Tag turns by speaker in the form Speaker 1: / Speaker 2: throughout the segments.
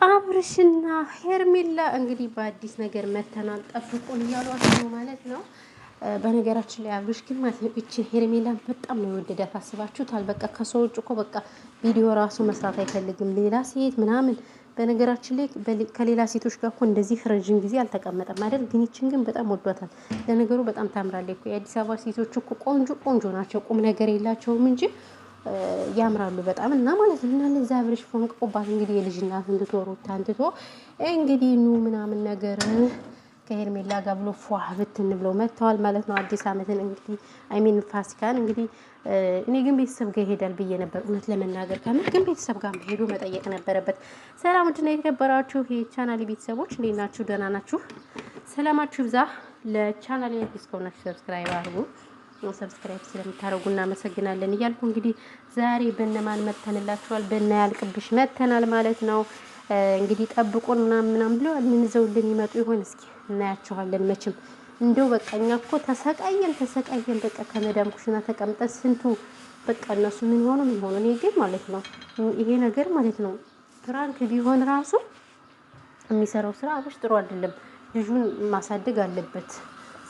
Speaker 1: አብርሽና ሄርሜላ እንግዲህ በአዲስ ነገር መተናል ጠብቁን እያሏቸው ነው ማለት ነው። በነገራችን ላይ አብርሽ ግን ማለት ነው እቺን ሄርሜላን በጣም ነው የወደዳት። አስባችሁታል? በቃ ከሰው ውጭ እኮ በቃ ቪዲዮ ራሱ መስራት አይፈልግም ሌላ ሴት ምናምን። በነገራችን ላይ ከሌላ ሴቶች ጋር እኮ እንደዚህ ረዥም ጊዜ አልተቀመጠም አይደል? ግን ይችን ግን በጣም ወዷታል። ለነገሩ በጣም ታምራለች እኮ። የአዲስ አበባ ሴቶች እኮ ቆንጆ ቆንጆ ናቸው፣ ቁም ነገር የላቸውም እንጂ ያምራሉ በጣም እና ማለት ነው። እና ለዛ አብርሽ ፎንቅቆባት እንግዲህ የልጅ እናት እንድትወሩት አንትቶ እንግዲህ ኑ ምናምን ነገር ከሄርሜላ ጋር ብሎ ፏ ብትን ብለው መጥተዋል ማለት ነው። አዲስ አመትን እንግዲህ አይሚን ፋሲካን እንግዲህ እኔ ግን ቤተሰብ ጋር ይሄዳል ብዬ ነበር እውነት ለመናገር ከምር ግን ቤተሰብ ጋር ሄዶ መጠየቅ ነበረበት። ሰላም ውድና የተከበራችሁ የቻናሌ ቤተሰቦች እንዴት ናችሁ? ደህና ናችሁ? ሰላማችሁ ይብዛ። ለቻናሌ አዲስ ከሆናችሁ ሰብስክራይብ አድርጉ። ሰብስክራይብ ስለምታደርጉ እናመሰግናለን እያልኩ እንግዲህ ዛሬ በእነማን መተንላችኋል? በእናያልቅብሽ መተናል ማለት ነው። እንግዲህ ጠብቁን ምናምን ብለዋል። ምን ይዘውልን ይመጡ ይሆን? እስኪ እናያቸዋለን። መቼም እንደው በቃ እኛ እኮ ተሰቃየን በቃ ከመዳም ኩሽና ተቀምጠን ስንቱ በቃ እነሱ ምን ሆኑ። እኔ ግን ማለት ነው ይሄ ነገር ማለት ነው ፍራንክ ቢሆን ራሱ የሚሰራው ስራ አብሽ ጥሩ አይደለም። ልጁን ማሳደግ አለበት።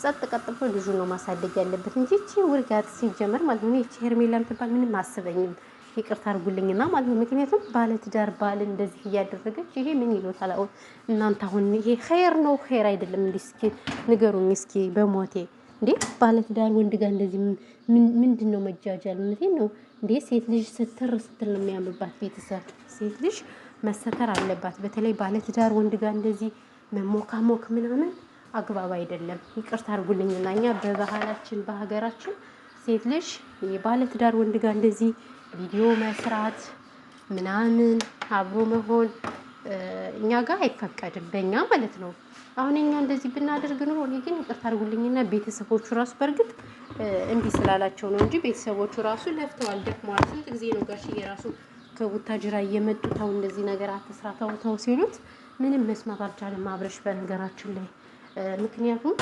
Speaker 1: ጸጥ ቀጥ ብሎ ልጁን ነው ማሳደግ ያለበት እንጂ እቺ ውርጋት ሲጀመር ማለት ነው። እቺ ሄርሜላ የምትባል ምንም አስበኝም። ይቅርታ አድርጉልኝና ማለት ነው። ምክንያቱም ባለትዳር ባል እንደዚህ እያደረገች ይሄ ምን ይሉታል? አሁን እናንተ አሁን ይሄ ኸይር ነው ኸይር አይደለም? እንዴ እስኪ ንገሩኝ እስኪ በሞቴ እንዴ ባለትዳር ወንድ ጋር እንደዚህ ምንድነው መጃጃል? ምንድን ነው እንዴ? ሴት ልጅ ስትል ነው የሚያምርባት። ቤተሰብ ሴት ልጅ መሰተር አለባት። በተለይ ባለትዳር ወንድ ጋር እንደዚህ መሞካሞክ ምናምን አግባብ አይደለም። ይቅርታ አድርጉልኝና እኛ በባህላችን በሀገራችን ሴት ልጅ የባለትዳር ወንድ ጋር እንደዚህ ቪዲዮ መስራት ምናምን አብሮ መሆን እኛ ጋር አይፈቀድም፣ በእኛ ማለት ነው። አሁን እኛ እንደዚህ ብናደርግ ኑሮ እኔ ግን ይቅርታ አድርጉልኝና ቤተሰቦቹ ራሱ በእርግጥ እምቢ ስላላቸው ነው እንጂ ቤተሰቦቹ ራሱ ለፍተዋል፣ ደክመዋል። ስንት ጊዜ ነው ጋሽዬ ራሱ ከቡታጅራ እየመጡ ተው እንደዚህ ነገር አትስራ ተው ሲሉት ምንም መስማት አልቻለም አብረሽ በነገራችን ላይ ምክንያቱም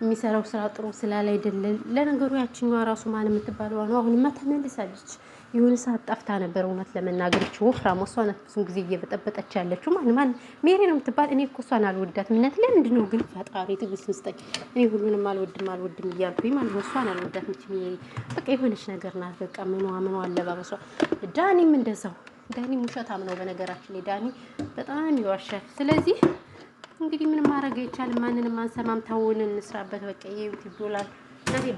Speaker 1: የሚሰራው ስራ ጥሩ ስላለ አይደለም። ለነገሩ ያችኛዋ ራሱ ማን የምትባለው ነው አሁንማ ተመልሳለች። የሆነ ሰዓት ጠፍታ ነበር እውነት ለመናገር እቺ ወፍራም እሷ ናት ብዙ ጊዜ እየበጠበጠች ያለችው። ማን ሜሪ ነው የምትባል። እኔ እኮ እሷን አልወዳትም። ለምንድን ነው ግን ፈጣሪ ትዕግስት ስጠኝ። እኔ ሁሉንም አልወድም እያልኩኝ ማለት ነው። እሷን አልወዳትም። እቺ ሜሪ በቃ የሆነች ነገር ናት። በቃ ምኗ አለባበሷ። ዳኒም እንደዛው። ዳኒ ውሸታም ነው በነገራችን ላይ ዳኒ በጣም ይዋሻል። ስለዚህ እንግዲህ ምንም ማድረግ አይቻልም። ማንንም አንሰማም። ታውን እንስራበት በቃ የዩቲዩብ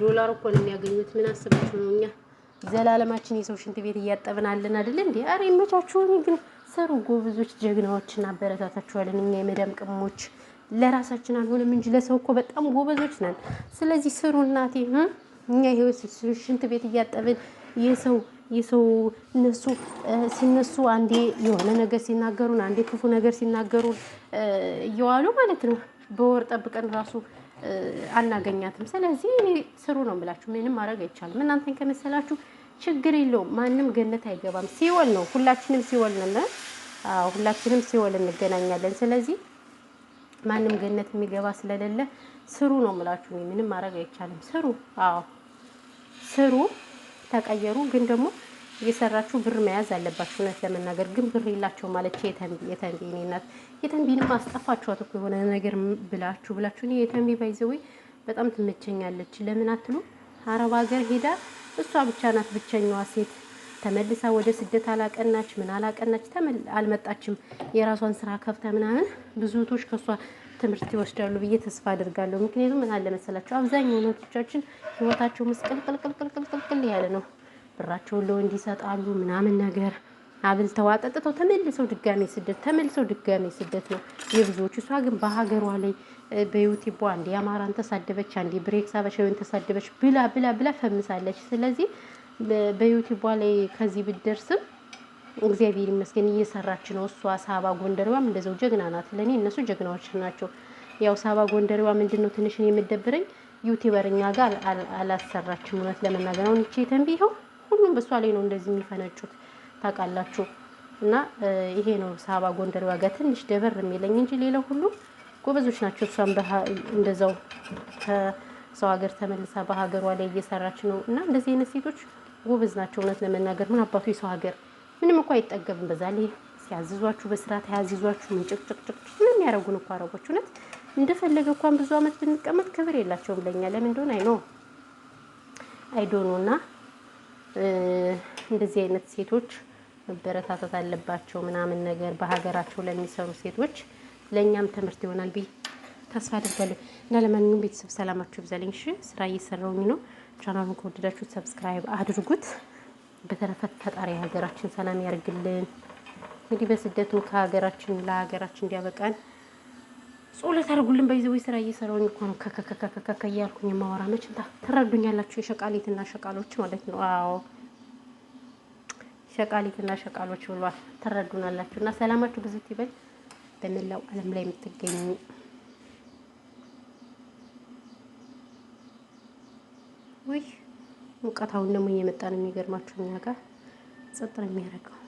Speaker 1: ዶላር እኮ ነው የሚያገኙት። ምን አስባችሁ ነው? እኛ ዘላለማችን የሰው ሽንት ቤት እያጠብናለን አይደል እንዴ? አሬ ይመቻችሁ። ግን ሰሩ ጎበዞች፣ ጀግናዎችን አበረታታችኋለን። እኛ የመዳም ቅሞች ለራሳችን አልሆነም እንጂ ለሰው እኮ በጣም ጎበዞች ነን። ስለዚህ ስሩ እናቴ። እኛ ይሄው ሽንት ቤት እያጠብን የሰው እነሱ ሲነሱ አንዴ የሆነ ነገር ሲናገሩን አንዴ ክፉ ነገር ሲናገሩን እየዋሉ ማለት ነው። በወር ጠብቀን ራሱ አናገኛትም። ስለዚህ እኔ ስሩ ነው የምላችሁ። ምንም ማድረግ አይቻልም። እናንተን ከመሰላችሁ ችግር የለውም። ማንም ገነት አይገባም። ሲወል ነው። ሁላችንም ሲወል ነን። ሁላችንም ሲወል እንገናኛለን። ስለዚህ ማንም ገነት የሚገባ ስለሌለ ስሩ ነው የምላችሁ። እኔ ምንም ማድረግ አይቻልም። ስሩ። ስሩ ተቀየሩ። ግን ደግሞ እየሰራችሁ ብር መያዝ አለባችሁ። እውነት ለመናገር ግን ብር የላቸው ማለት የተንቢ እኔ እናት የተንቢንም አስጠፋችኋት እኮ የሆነ ነገር ብላችሁ እኔ የተንቢ ባይዘዌ በጣም ትመቸኛለች። ለምን አትሉ? አረብ ሀገር ሄዳ እሷ ብቻ ናት ብቸኛዋ ሴት ተመልሳ ወደ ስደት አላቀናች አልመጣችም። የራሷን ስራ ከፍታ ምናምን ብዙ እህቶች ከሷ ትምህርት ይወስዳሉ ብዬ ተስፋ አድርጋለሁ። ምክንያቱም ምን አለ መሰላችሁ አብዛኛው እናቶቻችን ህይወታቸው ምስቅልቅልቅልቅልቅል ያለ ነው። ብራቸውን ለወንድ ይሰጣሉ ምናምን ነገር አብልተው አጠጥተው ተመልሰው ድጋሜ ስደት ነው የብዙዎቹ። እሷ ግን በሀገሯ ላይ በዩቲዩብ አንዴ አማራን ተሳደበች፣ አንዴ ብሬክስ አበሻዊን ተሳደበች ብላ ፈምሳለች። ስለዚህ በዩቲዩብ ላይ ከዚህ ብትደርስም እግዚአብሔር ይመስገን እየሰራች ነው። እሷ ሳባ ጎንደሬዋም እንደዛው ጀግና ናት። ለኔ እነሱ ጀግናዎች ናቸው። ያው ሳባ ጎንደሬዋ ምንድነው ትንሽ የምደብረኝ ዩቲዩበርኛ ጋር አላሰራችም እውነት ለመናገር። አሁን እቺ ተንቢው ሁሉም በሷ ላይ ነው እንደዚህ የሚፈነጩት ታውቃላችሁ። እና ይሄ ነው ሳባ ጎንደሬዋ ጋር ትንሽ ደበር የሚለኝ እንጂ ሌላው ሁሉ ጎበዞች ናቸው። እሷም እንደዛው ከሰው ሀገር ተመልሳ በሀገሯ ላይ እየሰራች ነው። እና እንደዚህ አይነት ሴቶች ጎበዝ ናቸው እውነት ለመናገር። ምን አባቱ የሰው ሀገር ምንም እኮ አይጠገብም። በዛ ላይ ሲያዝዟችሁ በስርዓት ያዝዟችሁ ምንጭቅጭቅጭቅ ምን የሚያደርጉን እኮ አረቦች እውነት እንደፈለገ እንኳን ብዙ አመት ብንቀመጥ ክብር የላቸውም ለኛ። ለምን እንደሆነ አይዶኑና እንደዚህ አይነት ሴቶች መበረታታት አለባቸው ምናምን ነገር በሀገራቸው ለሚሰሩ ሴቶች ለኛም ትምህርት ይሆናል ብዬ ተስፋ አድርጋለሁ። እና ለማንኛውም ቤተሰብ ሰላማችሁ ይብዛልኝ። እሺ ስራ እየሰራሁኝ ነው። ቻናሉን ከወደዳችሁት ሰብስክራይብ አድርጉት። በተረፈ ፈጣሪ ሀገራችን ሰላም ያርግልን። እንግዲህ በስደቱ ከሀገራችን ለሀገራችን እንዲያበቃን ጾለት አድርጉልን። በይዘው ስራ እየሰራሁኝ እኮ ነው ከከከከከ እያልኩኝ የማወራ መች ትረዱኛላችሁ። የሸቃሊትና ሸቃሎች ማለት ነው። አዎ ሸቃሊትና ሸቃሎች ብሏል። ትረዱናላችሁ። እና ሰላማችሁ ብዙ ይበል። በመላው ዓለም ላይ የምትገኙ ወይ ሙቀታውን ደግሞ እየመጣ ነው። የሚገርማችሁ እኛ ጋር ጸጥ ነው የሚያደርገው።